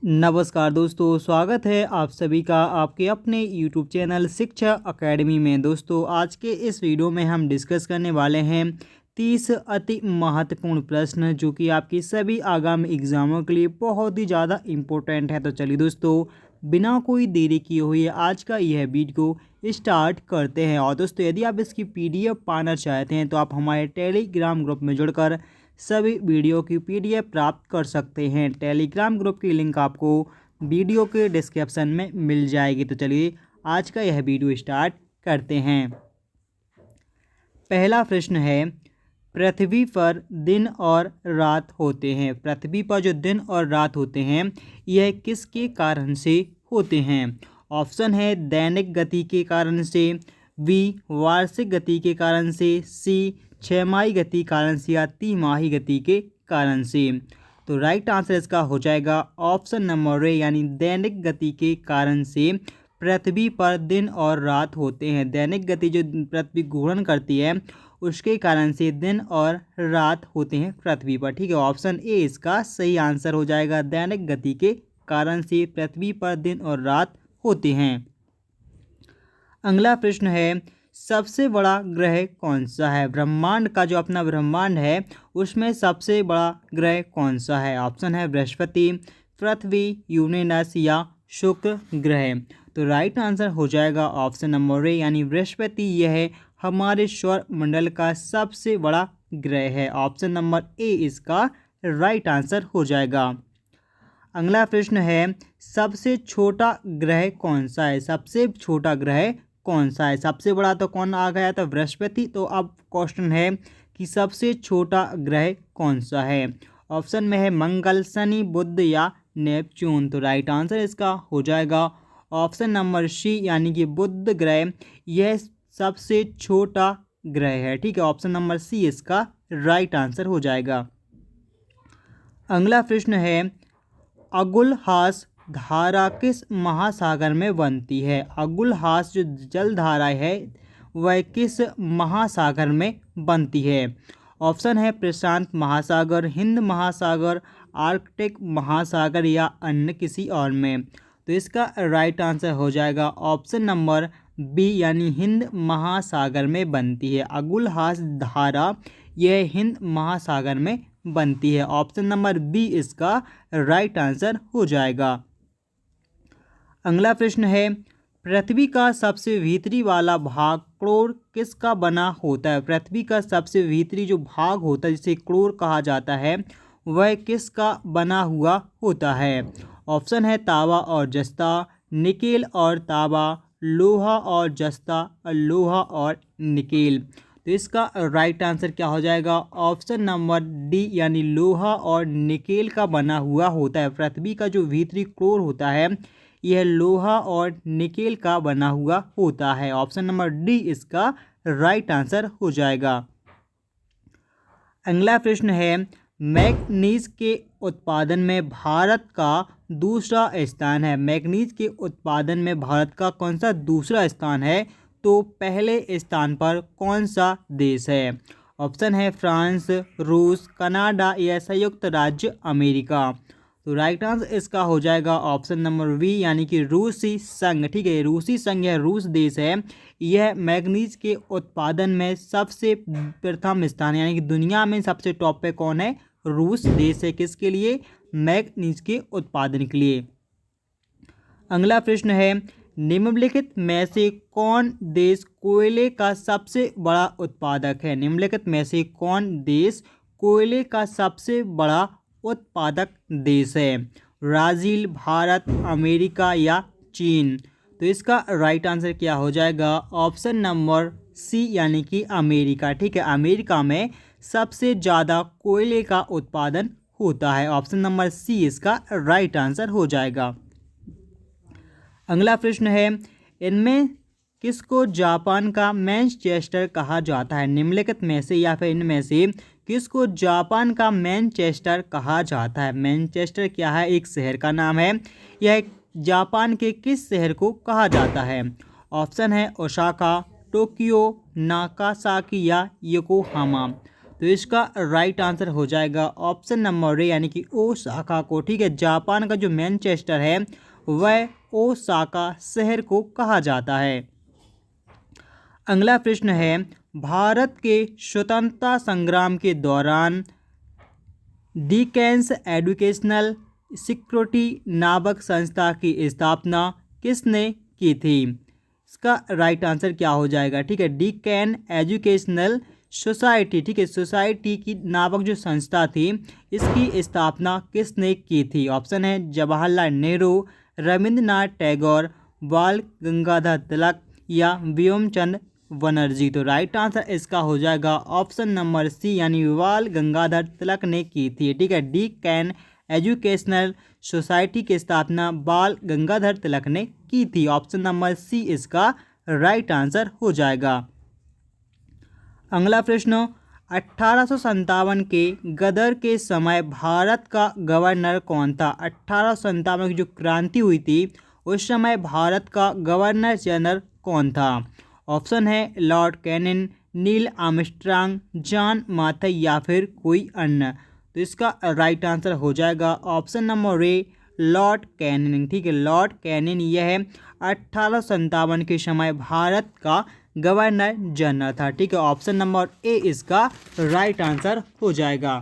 नमस्कार दोस्तों, स्वागत है आप सभी का आपके अपने YouTube चैनल शिक्षा अकेडमी में। दोस्तों, आज के इस वीडियो में हम डिस्कस करने वाले हैं 30 अति महत्वपूर्ण प्रश्न जो कि आपकी सभी आगामी एग्जामों के लिए बहुत ही ज़्यादा इम्पोर्टेंट है। तो चलिए दोस्तों, बिना कोई देरी किए हुए आज का यह वीडियो स्टार्ट करते हैं। और दोस्तों, यदि आप इसकी PDF पाना चाहते हैं तो आप हमारे टेलीग्राम ग्रुप में जुड़कर सभी वीडियो की PDF प्राप्त कर सकते हैं। टेलीग्राम ग्रुप की लिंक आपको वीडियो के डिस्क्रिप्शन में मिल जाएगी। तो चलिए आज का यह वीडियो स्टार्ट करते हैं। पहला प्रश्न है, पृथ्वी पर दिन और रात होते हैं। पृथ्वी पर जो दिन और रात होते हैं यह किसके कारण से होते हैं? ऑप्शन है दैनिक गति के कारण से, बी वार्षिक गति के कारण से, सी छमाही गति कारण से, या तिमाही गति के कारण से। तो राइट आंसर इसका हो जाएगा ऑप्शन नंबर ए, यानी दैनिक गति के कारण से पृथ्वी पर दिन और रात होते हैं। दैनिक गति जो पृथ्वी घूर्णन करती है उसके कारण से दिन और रात होते हैं पृथ्वी पर। ठीक है, ऑप्शन ए इसका सही आंसर हो जाएगा। दैनिक गति के कारण से पृथ्वी पर दिन और रात होते हैं। अगला प्रश्न है, सबसे बड़ा ग्रह कौन सा है? ब्रह्मांड का जो अपना ब्रह्मांड है उसमें सबसे बड़ा ग्रह कौन सा है? ऑप्शन है बृहस्पति, पृथ्वी, यूरेनस या शुक्र ग्रह। तो राइट आंसर हो जाएगा ऑप्शन नंबर ए, यानी बृहस्पति। यह हमारे सौर मंडल का सबसे बड़ा ग्रह है। ऑप्शन नंबर ए इसका राइट आंसर हो जाएगा। अगला प्रश्न है, सबसे छोटा ग्रह कौन सा है? सबसे छोटा ग्रह कौन सा है? सबसे बड़ा तो कौन आ गया था? बृहस्पति। तो अब क्वेश्चन है कि सबसे छोटा ग्रह कौन सा है? ऑप्शन में है मंगल, शनि, बुध या नेपच्यून। तो राइट आंसर इसका हो जाएगा ऑप्शन नंबर सी, यानी कि बुध ग्रह यह सबसे छोटा ग्रह है। ठीक है, ऑप्शन नंबर सी इसका राइट आंसर हो जाएगा। अगला प्रश्न है, अगुलहास धारा किस महासागर में बनती है? अगुलहास जो जल धारा है वह किस महासागर में बनती है? ऑप्शन है प्रशांत महासागर, हिंद महासागर, आर्कटिक महासागर या अन्य किसी और में। तो इसका राइट आंसर हो जाएगा ऑप्शन नंबर बी, यानी हिंद महासागर में बनती है। अगुलहास धारा यह हिंद महासागर में बनती है। ऑप्शन नंबर बी इसका राइट आंसर हो जाएगा। अगला प्रश्न है, पृथ्वी का सबसे भीतरी वाला भाग क्रोर किसका बना होता है? पृथ्वी का सबसे भीतरी जो भाग होता है जिसे क्रोर कहा जाता है वह किसका बना हुआ होता है? ऑप्शन है तांबा और जस्ता, निकेल और तांबा, लोहा और जस्ता, लोहा और निकेल। तो इसका राइट आंसर क्या हो जाएगा? ऑप्शन नंबर डी, यानी लोहा और निकेल का बना हुआ होता है। पृथ्वी का जो भीतरी कोर होता है यह लोहा और निकेल का बना हुआ होता है। ऑप्शन नंबर डी इसका राइट आंसर हो जाएगा। अगला प्रश्न है, मैग्नीज के उत्पादन में भारत का दूसरा स्थान है। मैग्नीज के उत्पादन में भारत का कौन सा दूसरा स्थान है? तो पहले स्थान पर कौन सा देश है? ऑप्शन है फ्रांस, रूस, कनाडा या संयुक्त राज्य अमेरिका। तो राइट आंसर इसका हो जाएगा ऑप्शन नंबर बी, यानी कि रूसी संघ। ठीक है, रूसी संघ यह रूस देश है, यह मैग्नीज के उत्पादन में सबसे प्रथम स्थान, यानी कि दुनिया में सबसे टॉप पे कौन है? रूस देश है। किसके लिए? मैग्नीज के उत्पादन के लिए। अगला प्रश्न है, निम्नलिखित में से कौन देश कोयले का सबसे बड़ा उत्पादक है? निम्नलिखित में से कौन देश कोयले का सबसे बड़ा उत्पादक देश है? ब्राज़ील, भारत, अमेरिका या चीन। तो इसका राइट आंसर क्या हो जाएगा? ऑप्शन नंबर सी, यानी कि अमेरिका। ठीक है, अमेरिका में सबसे ज़्यादा कोयले का उत्पादन होता है। ऑप्शन नंबर सी इसका राइट आंसर हो जाएगा। अगला प्रश्न है, इनमें किसको जापान का मैनचेस्टर कहा जाता है? निम्नलिखित में से या फिर इनमें से किसको जापान का मैनचेस्टर कहा जाता है? मैनचेस्टर क्या है? एक शहर का नाम है। यह जापान के किस शहर को कहा जाता है? ऑप्शन है ओसाका, टोक्यो, नागासाकी या योकोहामा। तो इसका राइट आंसर हो जाएगा ऑप्शन नंबर ए यानी कि ओसाका को। ठीक है, जापान का जो मैनचेस्टर है वह ओसाका शहर को कहा जाता है। अगला प्रश्न है, भारत के स्वतंत्रता संग्राम के दौरान डिकेंस एजुकेशनल सिक्योरिटी नामक संस्था की स्थापना किसने की थी? इसका राइट आंसर क्या हो जाएगा? ठीक है, डिकेन एजुकेशनल सोसाइटी, ठीक है, सोसाइटी की नामक जो संस्था थी इसकी स्थापना किसने की थी? ऑप्शन है जवाहरलाल नेहरू, रविंद्रनाथ टैगोर, बाल गंगाधर तिलक या व्योमचंद बनर्जी। तो राइट आंसर इसका हो जाएगा ऑप्शन नंबर सी यानी बाल गंगाधर तिलक ने की थी। ठीक है, डी कैन एजुकेशनल सोसाइटी की स्थापना बाल गंगाधर तिलक ने की थी। ऑप्शन नंबर सी इसका राइट आंसर हो जाएगा। अगला प्रश्न, 1857 के गदर के समय भारत का गवर्नर कौन था? 1857 की जो क्रांति हुई थी उस समय भारत का गवर्नर जनरल कौन था? ऑप्शन है Lord Canning, Neil Armstrong, John Mathai या फिर कोई अन्य। तो इसका राइट आंसर हो जाएगा option number A Lord Canning. ठीक है, लॉर्ड कैनिंग यह 1857 के समय भारत का गवर्नर जनरल था। ठीक है, ऑप्शन नंबर ए इसका राइट आंसर हो जाएगा।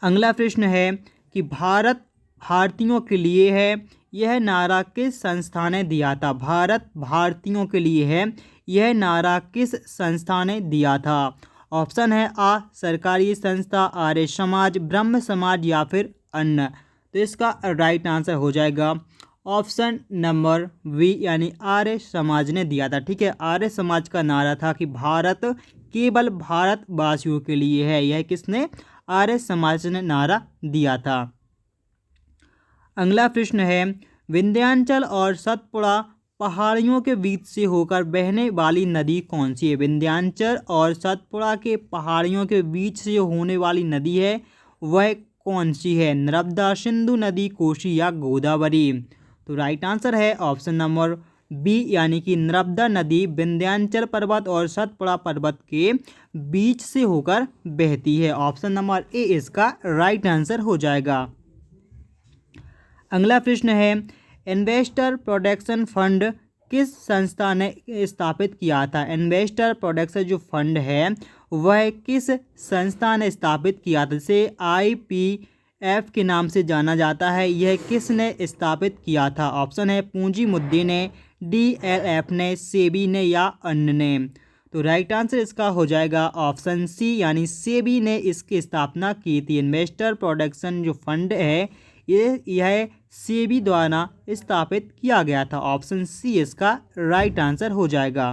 अगला प्रश्न है कि भारत भारतीयों के लिए है यह नारा किस संस्था ने दिया था? भारत भारतीयों के लिए है यह नारा किस संस्था ने दिया था? ऑप्शन है आ सरकारी संस्था, आर्य समाज, ब्रह्म समाज या फिर अन्य। तो इसका राइट आंसर हो जाएगा ऑप्शन नंबर बी यानी आर्य समाज ने दिया था। ठीक है, आर्य समाज का नारा था कि भारत केवल भारतवासियों के लिए है। यह किसने? आर्य समाज ने नारा दिया था। अगला प्रश्न है, विंध्याचल और सतपुड़ा पहाड़ियों के बीच से होकर बहने वाली नदी कौन सी है? विंध्याचल और सतपुड़ा के पहाड़ियों के बीच से होने वाली नदी है वह कौन सी है? नर्मदा, सिंधु नदी, कोसी या गोदावरी। तो राइट आंसर है ऑप्शन नंबर बी यानी कि नर्मदा नदी विंध्याचल पर्वत और सतपुड़ा पर्वत के बीच से होकर बहती है। ऑप्शन नंबर ए इसका राइट आंसर हो जाएगा। अगला प्रश्न है, इन्वेस्टर प्रोटेक्शन फंड किस संस्था ने स्थापित किया था? इन्वेस्टर प्रोटेक्शन जो फंड है वह किस संस्था ने स्थापित किया था? इसे IPF के नाम से जाना जाता है। यह किसने स्थापित किया था? ऑप्शन है पूंजी मुद्दे ने, DLF ने, सेबी ने या अन्य ने। तो राइट आंसर इसका हो जाएगा ऑप्शन सी यानी सेबी ने इसकी स्थापना की थी। इन्वेस्टर प्रोटेक्शन जो फंड है यह सेबी द्वारा स्थापित किया गया था। ऑप्शन सी इसका राइट आंसर हो जाएगा।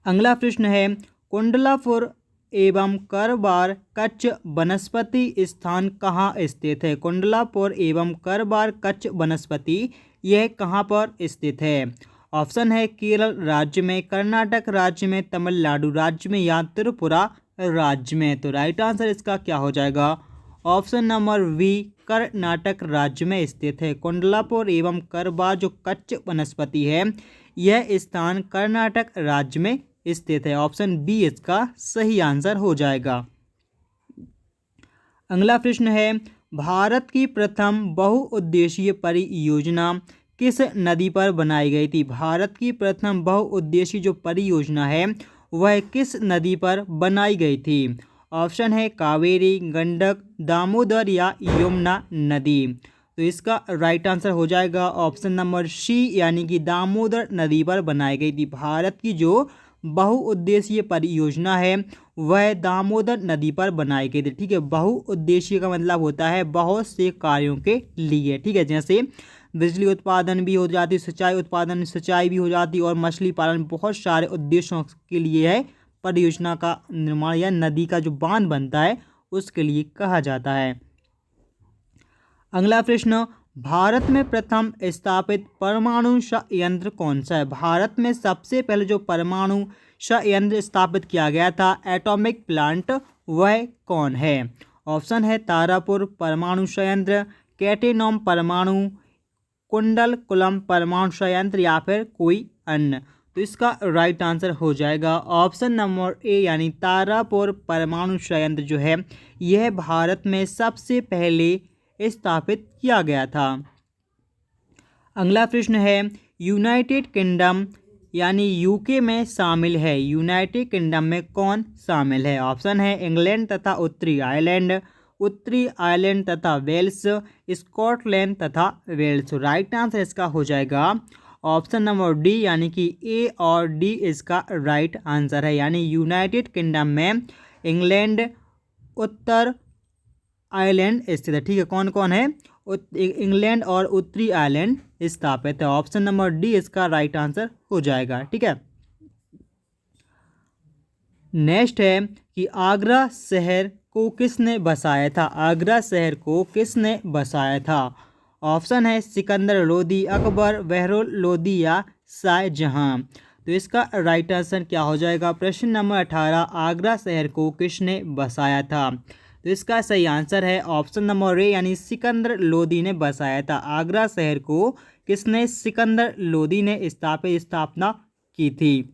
अगला प्रश्न है, कुंडलापुर एवं करवार कच्छ वनस्पति स्थान कहाँ स्थित है? कुंडलापुर एवं करवार कच्छ वनस्पति यह कहाँ पर स्थित है? ऑप्शन है केरल राज्य में, कर्नाटक राज्य में, तमिलनाडु राज्य में या त्रिपुरा राज्य में। तो राइट आंसर इसका क्या हो जाएगा? ऑप्शन नंबर वी कर्नाटक राज्य में स्थित है। कुंडलापुर एवं करवार जो कच्छ वनस्पति है यह स्थान कर्नाटक राज्य में स्थित है। ऑप्शन बी इसका सही आंसर हो जाएगा। अगला प्रश्न है, भारत की प्रथम बहुउद्देशीय परियोजना किस नदी पर बनाई गई थी? भारत की प्रथम बहुउद्देशीय जो परियोजना है वह किस नदी पर बनाई गई थी? ऑप्शन है कावेरी, गंडक, दामोदर या यमुना नदी। तो इसका राइट आंसर हो जाएगा ऑप्शन नंबर सी यानी कि दामोदर नदी पर बनाई गई थी। भारत की जो बहुउद्देशीय परियोजना है वह दामोदर नदी पर बनाई गई थी। ठीक है, बहुउद्देशीय का मतलब होता है बहुत से कार्यों के लिए। ठीक है, जैसे बिजली उत्पादन भी हो जाती, सिंचाई भी हो जाती और मछली पालन, बहुत सारे उद्देश्यों के लिए है परियोजना का निर्माण या नदी का जो बांध बनता है उसके लिए कहा जाता है। अगला प्रश्न, भारत में प्रथम स्थापित परमाणु संयंत्र कौन सा है? भारत में सबसे पहले जो परमाणु संयंत्र स्थापित किया गया था एटॉमिक प्लांट वह कौन है? ऑप्शन है तारापुर परमाणु संयंत्र, कैटेनॉम परमाणु, कुंडलकुलम परमाणु संयंत्र या फिर कोई अन्य। तो इसका राइट आंसर हो जाएगा ऑप्शन नंबर ए यानी तारापुर परमाणु संयंत्र जो है यह भारत में सबसे पहले स्थापित किया गया था। अगला प्रश्न है यूनाइटेड किंगडम यानी यूके में शामिल है, यूनाइटेड किंगडम में कौन शामिल है? ऑप्शन है इंग्लैंड तथा उत्तरी आयरलैंड, उत्तरी आयरलैंड तथा वेल्स, स्कॉटलैंड तथा वेल्स। राइट आंसर इसका हो जाएगा ऑप्शन नंबर डी यानी कि ए और डी इसका राइट आंसर है, यानी यूनाइटेड किंगडम में इंग्लैंड उत्तर आयरलैंड स्थित है। ठीक है, कौन कौन है? इंग्लैंड और उत्तरी आयरलैंड स्थापित है। ऑप्शन नंबर डी इसका राइट आंसर हो जाएगा। ठीक है, नेक्स्ट है कि आगरा शहर को किसने बसाया था? आगरा शहर को किसने बसाया था? ऑप्शन है सिकंदर लोदी, अकबर, बहरौल लोदी या शाहजहां। तो इसका राइट आंसर क्या हो जाएगा? प्रश्न नंबर 18 आगरा शहर को किसने बसाया था? तो इसका सही आंसर है ऑप्शन नंबर ए यानी सिकंदर लोदी ने बसाया था। आगरा शहर को किसने? सिकंदर लोदी ने स्थापना की थी।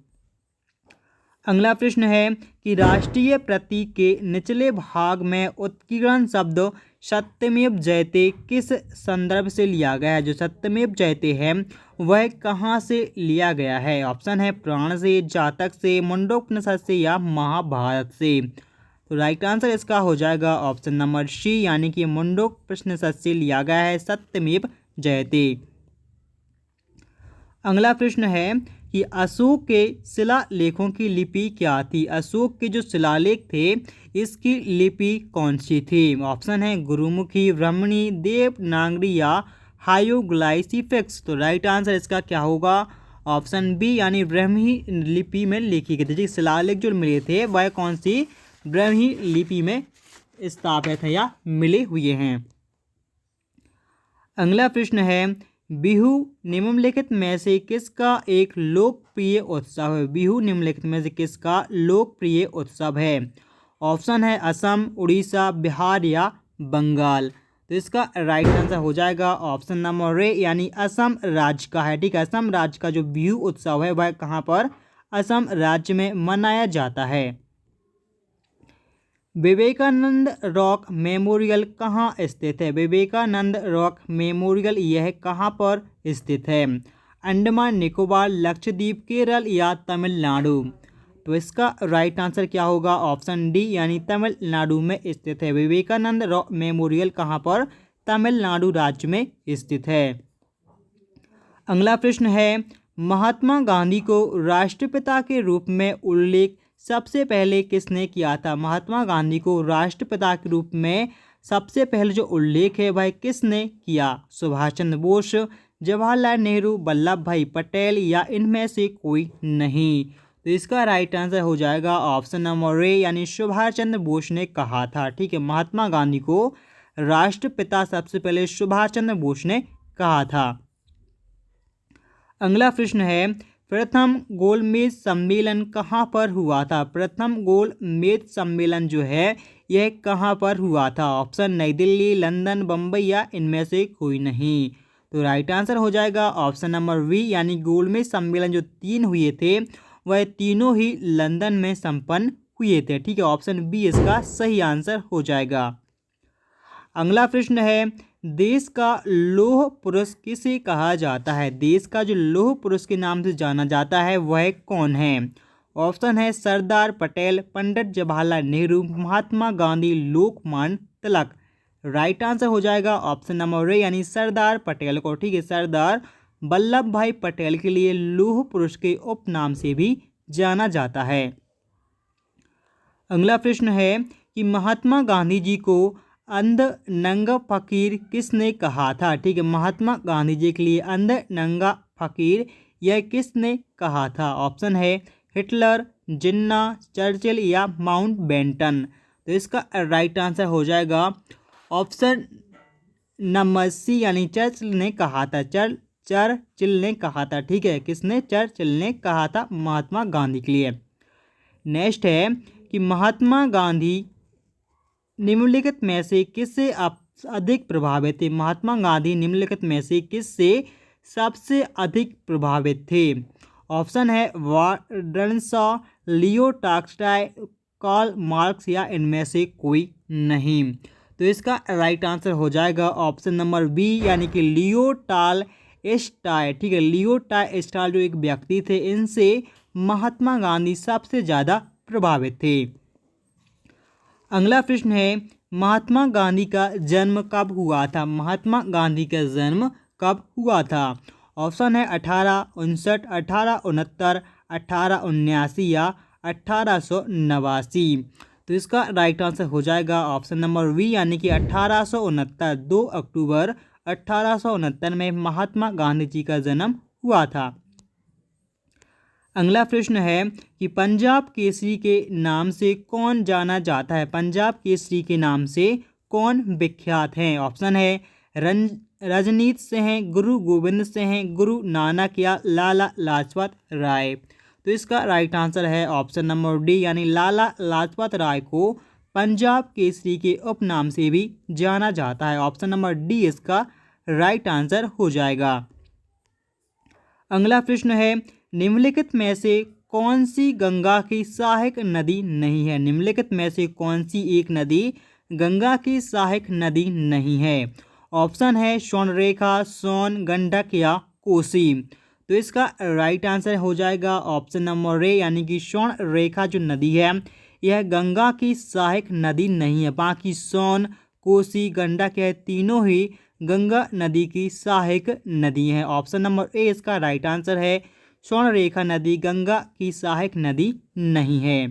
अगला प्रश्न है कि राष्ट्रीय प्रतीक के निचले भाग में उत्कीर्ण शब्द सत्यमेव जयते किस संदर्भ से लिया गया है? जो सत्यमेव जयते है वह कहाँ से लिया गया है? ऑप्शन है पुराण से, जातक से, मुंडकोपनिषद से या महाभारत से। तो राइट आंसर इसका हो जाएगा ऑप्शन नंबर सी यानी कि मुंडकोपनिषद से लिया गया है सत्यमेव जयते। अगला प्रश्न है कि अशोक के शिलालेखों की लिपि क्या थी? अशोक के जो शिलालेख थे इसकी लिपि कौन सी थी? ऑप्शन है गुरुमुखी, ब्राह्मणी, देवनागरी या हाइरोग्लाइफिक्स। तो राइट आंसर इसका क्या होगा? ऑप्शन बी यानी ब्राह्मी लिपि में लिखी गई थी। शिलालेख जो मिले थे वह कौन सी? ब्राह्मी लिपि में स्थापित है या मिले हुए हैं। अगला प्रश्न है बिहू निम्नलिखित में से किसका एक लोकप्रिय उत्सव है? बिहू निम्नलिखित में से किसका लोकप्रिय उत्सव है? ऑप्शन है असम, उड़ीसा, बिहार या बंगाल। तो इसका राइट आंसर हो जाएगा ऑप्शन नंबर ए यानी असम राज्य का है। ठीक है, असम राज्य का जो बिहू उत्सव है वह कहाँ पर? असम राज्य में मनाया जाता है। विवेकानंद रॉक मेमोरियल कहाँ स्थित है? विवेकानंद रॉक मेमोरियल यह कहाँ पर स्थित है? अंडमान निकोबार, लक्षद्वीप, केरल या तमिलनाडु। तो इसका राइट आंसर क्या होगा? ऑप्शन डी यानी तमिलनाडु में स्थित है। विवेकानंद रॉक मेमोरियल कहाँ पर? तमिलनाडु राज्य में स्थित है। अगला प्रश्न है महात्मा गांधी को राष्ट्रपिता के रूप में उल्लेख सबसे पहले किसने किया था? महात्मा गांधी को राष्ट्रपिता के रूप में सबसे पहले जो उल्लेख है वह किसने किया? सुभाष चंद्र बोस, जवाहरलाल नेहरू, वल्लभ भाई पटेल या इनमें से कोई नहीं। तो इसका राइट आंसर हो जाएगा ऑप्शन नंबर ए यानी सुभाष चंद्र बोस ने कहा था। ठीक है, महात्मा गांधी को राष्ट्रपिता सबसे पहले सुभाष चंद्र बोस ने कहा था। अगला प्रश्न है प्रथम गोलमेज सम्मेलन कहाँ पर हुआ था? प्रथम गोलमेज सम्मेलन जो है यह कहाँ पर हुआ था? ऑप्शन नई दिल्ली, लंदन, बम्बई या इनमें से कोई नहीं। तो राइट आंसर हो जाएगा ऑप्शन नंबर बी यानी गोलमेज सम्मेलन जो 3 हुए थे वह तीनों ही लंदन में संपन्न हुए थे। ठीक है, ऑप्शन बी इसका सही आंसर हो जाएगा। अगला प्रश्न है देश का लौह पुरुष किसे कहा जाता है? देश का जो लौह पुरुष के नाम से जाना जाता है वह कौन है? ऑप्शन है सरदार पटेल, पंडित जवाहरलाल नेहरू, महात्मा गांधी, लोकमान्य तिलक। राइट आंसर हो जाएगा ऑप्शन नंबर ए यानी सरदार पटेल को। ठीक है, सरदार वल्लभ भाई पटेल के लिए लौह पुरुष के उपनाम से भी जाना जाता है। अगला प्रश्न है कि महात्मा गांधी जी को अंध नंगा फकीर किसने कहा था? ठीक है, महात्मा गांधी जी के लिए अंध नंगा फकीर यह किसने कहा था? ऑप्शन है हिटलर, जिन्ना, चर्चिल या माउंटबेटन। तो इसका राइट आंसर हो जाएगा ऑप्शन नंबर सी यानी चर्चिल ने कहा था। चर्चिल ने कहा था। ठीक है, किसने? चर्चिल ने कहा था महात्मा गांधी के लिए। नेक्स्ट है कि महात्मा गांधी निम्नलिखित में से किससे अधिक प्रभावित थे? महात्मा गांधी निम्नलिखित में से किससे सबसे अधिक प्रभावित थे? ऑप्शन है वार्डनशॉ, लियो टॉल्स्टॉय, कार्ल मार्क्स या इनमें से कोई नहीं। तो इसका राइट आंसर हो जाएगा ऑप्शन नंबर बी यानी कि लियो टॉल्स्टॉय। ठीक है, लियो टॉल्स्टॉय जो एक व्यक्ति थे, इनसे महात्मा गांधी सबसे ज़्यादा प्रभावित थे। अगला प्रश्न है महात्मा गांधी का जन्म कब हुआ था? महात्मा गांधी का जन्म कब हुआ था? ऑप्शन है 1859, 1869, 1879 या 1889। तो इसका राइट आंसर हो जाएगा ऑप्शन नंबर बी यानी कि 1869। 2 अक्टूबर 1869 में महात्मा गांधी जी का जन्म हुआ था। अगला प्रश्न है कि पंजाब केसरी के नाम से कौन जाना जाता है? पंजाब केसरी के नाम से कौन विख्यात हैं? ऑप्शन है रजनीत सिंह, गुरु गोविंद सिंह, गुरु नानक या लाला लाजपत राय। तो इसका राइट आंसर है ऑप्शन नंबर डी यानी लाला लाजपत राय को पंजाब केसरी के उपनाम से भी जाना जाता है। ऑप्शन नंबर डी इसका राइट आंसर हो जाएगा। अगला प्रश्न है निम्नलिखित में से कौन सी गंगा की सहायक नदी नहीं है? निम्नलिखित में से कौन सी एक नदी गंगा की सहायक नदी नहीं है? ऑप्शन है स्वर्णरेखा, सोन, गंडक या कोसी। तो इसका राइट आंसर हो जाएगा ऑप्शन नंबर ए यानी कि स्वर्णरेखा जो नदी है यह गंगा की सहायक नदी नहीं है। बाकी सोन, कोसी, गंडक यह तीनों ही गंगा नदी की सहायक नदी है। ऑप्शन नंबर ए इसका राइट आंसर है। स्वर्णरेखा नदी गंगा की सहायक नदी नहीं है।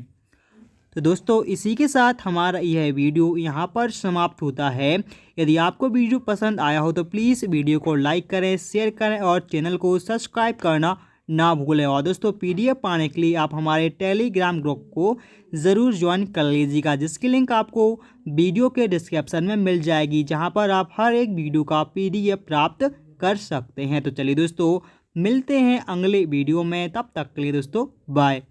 तो दोस्तों इसी के साथ हमारा यह वीडियो यहाँ पर समाप्त होता है। यदि आपको वीडियो पसंद आया हो तो प्लीज़ वीडियो को लाइक करें, शेयर करें और चैनल को सब्सक्राइब करना ना भूलें। और दोस्तों PDF पाने के लिए आप हमारे टेलीग्राम ग्रुप को ज़रूर ज्वाइन कर लीजिएगा, जिसकी लिंक आपको वीडियो के डिस्क्रिप्शन में मिल जाएगी, जहाँ पर आप हर एक वीडियो का PDF प्राप्त कर सकते हैं। तो चलिए दोस्तों मिलते हैं अगले वीडियो में, तब तक के लिए दोस्तों बाय।